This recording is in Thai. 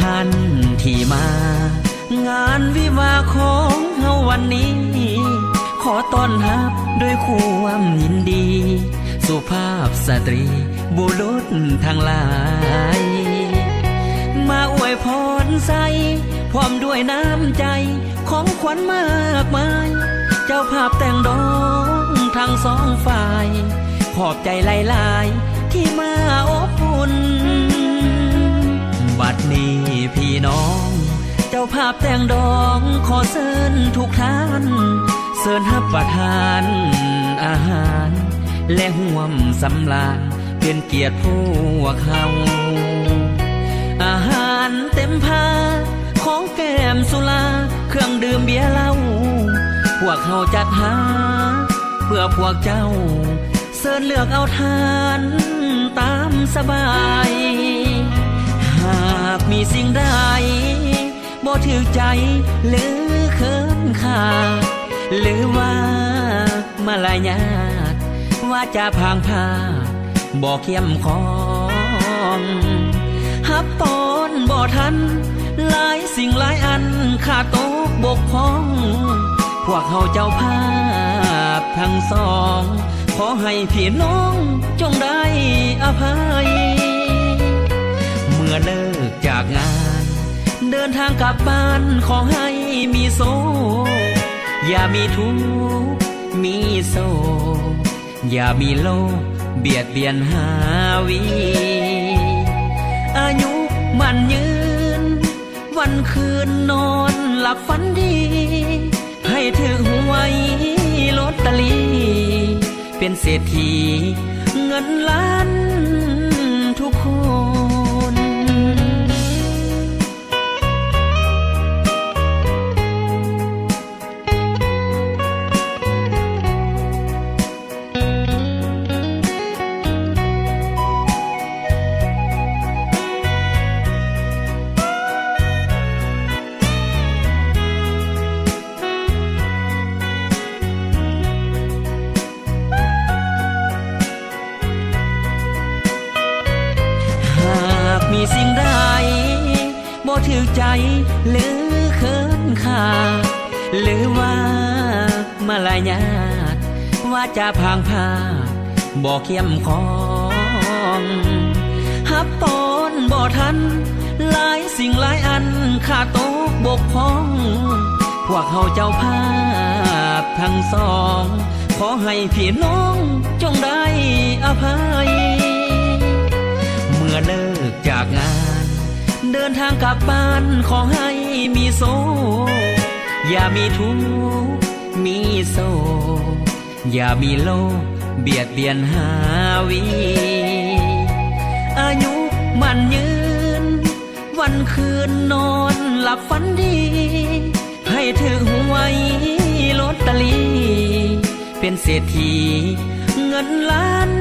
ท่านที่มางานวิวาของเฮาวันนี้ขอต้อนรับด้วยความยินดีสุภาพสตรีบุรุษทั้งหลายมาอวยพรใส่พร้อมด้วยน้ำใจของขวัญมากมายเจ้าภาพแต่งดองทั้งสองฝ่ายขอบใจหลายๆที่มาอบอุ่นบัดนี้พี่น้องเจ้าภาพแต่งดองขอเชิญทุกท่านเชิญรับประทานอาหารและห่วมสำราญเป็นเกียรติพวกเขาอาหารเต็มพาของแก้มสุราเครื่องดื่มเบียร์เหล้าพวกเขาจัดหาเพื่อพวกเจ้าเชิญเลือกเอาทานตามสบายหากมีสิ่งใดบ่ถูกใจหรือเคินขาหรือว่ามาลายาดว่าจะพางพาบ่เข้มข้องฮับปอนบ่ทันหลายสิ่งหลายอันขาดตกบกพร่องพวกเขาเจ้าภาพทั้งสองขอให้พี่น้องจงได้อภัยเมื่อเลิกจากงานเดินทางกลับบ้านขอให้มีโศกอย่ามีทุกข์มีโศกอย่ามีโลกเบียดเบียนหาวีอายุมันยืนวันคืนนอนหลับฝันดีให้ถึงหวยลอตเตอรี่เป็นเศรษฐีเงินล้านทุกคนมีสิ่งใดบ่ถูกใจหรือเคินขาหรือว่ามาลายาดว่าจะพางพาบ่เข้มข้องฮับปอนบ่ทันหลายสิ่งหลายอันขาดตกบกพร่องพวกเขาเจ้าภาพทั้งสองขอให้พี่น้องจงได้อภัยเมื่อเลิกจากงานเดินทางกลับบ้านขอให้มีโศกอย่ามีทุกข์มีโศกอย่ามีโลกเบียดเบียนหาวีอายุมันยืนวันคืนนอนหลับฝันดีให้ถึงหวยลอตเตอรี่เป็นเศรษฐีเงินล้าน